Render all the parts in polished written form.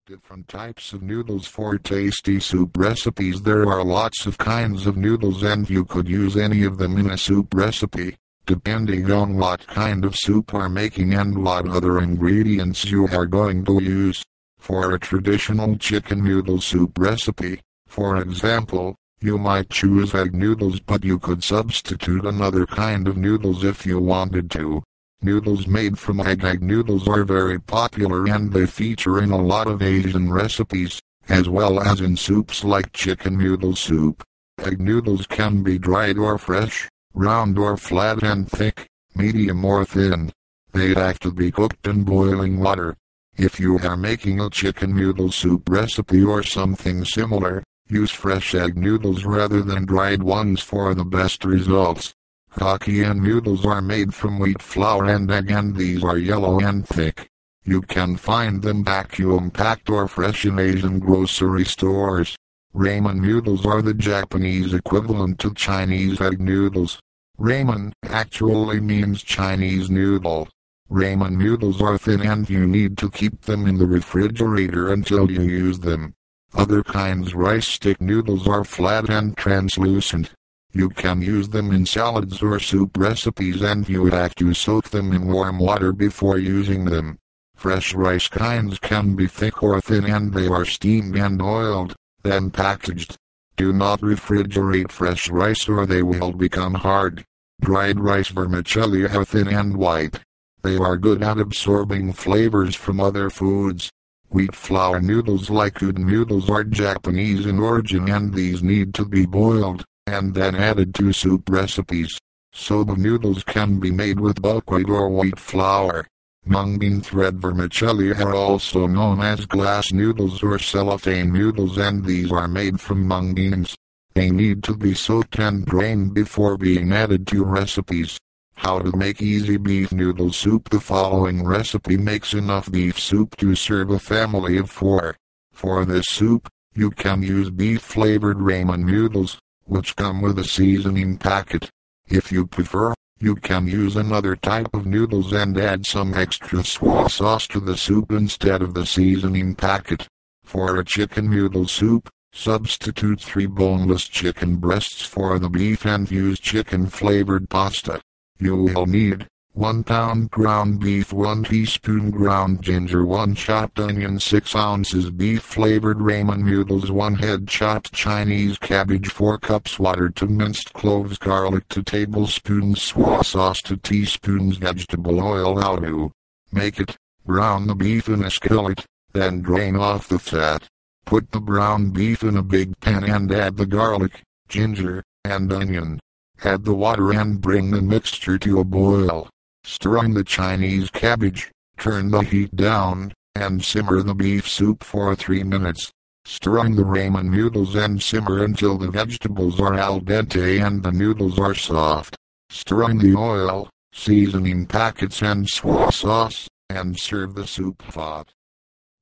Different types of noodles for tasty soup recipes. There are lots of kinds of noodles and you could use any of them in a soup recipe, depending on what kind of soup are making and what other ingredients you are going to use. For a traditional chicken noodle soup recipe, for example, you might choose egg noodles, but you could substitute another kind of noodles if you wanted to. Noodles made from egg noodles are very popular and they feature in a lot of Asian recipes, as well as in soups like chicken noodle soup. Egg noodles can be dried or fresh, round or flat and thick, medium or thin. They have to be cooked in boiling water. If you are making a chicken noodle soup recipe or something similar, use fresh egg noodles rather than dried ones for the best results. Hokkien noodles are made from wheat flour and egg and these are yellow and thick. You can find them vacuum packed or fresh in Asian grocery stores. Ramen noodles are the Japanese equivalent to Chinese egg noodles. Ramen actually means Chinese noodle. Ramen noodles are thin and you need to keep them in the refrigerator until you use them. Other kinds rice stick noodles are flat and translucent. You can use them in salads or soup recipes and you have to soak them in warm water before using them. Fresh rice kinds can be thick or thin and they are steamed and oiled, then packaged. Do not refrigerate fresh rice or they will become hard. Dried rice vermicelli are thin and white. They are good at absorbing flavors from other foods. Wheat flour noodles like udon noodles are Japanese in origin and these need to be boiled and then added to soup recipes. Soba noodles can be made with buckwheat or wheat flour. Mung bean thread vermicelli are also known as glass noodles or cellophane noodles and these are made from mung beans. They need to be soaked and drained before being added to recipes. How to make easy beef noodle soup. The following recipe makes enough beef soup to serve a family of 4. For this soup, you can use beef-flavored ramen noodles, which come with a seasoning packet. If you prefer, you can use another type of noodles and add some extra soy sauce to the soup instead of the seasoning packet. For a chicken noodle soup, substitute 3 boneless chicken breasts for the beef and use chicken-flavored pasta. You will need 1 pound ground beef, 1 teaspoon ground ginger, 1 chopped onion, 6 ounces beef-flavored ramen noodles, 1 head chopped Chinese cabbage, 4 cups water, 2 minced cloves, garlic, 2 tablespoons soy sauce, 2 teaspoons vegetable oil. How to make it: brown the beef in a skillet, then drain off the fat. Put the brown beef in a big pan and add the garlic, ginger, and onion. Add the water and bring the mixture to a boil. Stir in the Chinese cabbage, turn the heat down, and simmer the beef soup for 3 minutes. Stir in the ramen noodles and simmer until the vegetables are al dente and the noodles are soft. Stir in the oil, seasoning packets and soy sauce, and serve the soup hot.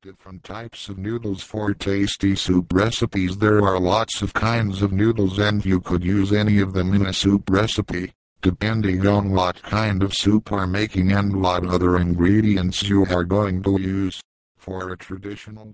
Different types of noodles for tasty soup recipes. There are lots of kinds of noodles and you could use any of them in a soup recipe, depending on what kind of soup are making and what other ingredients you are going to use. For a traditional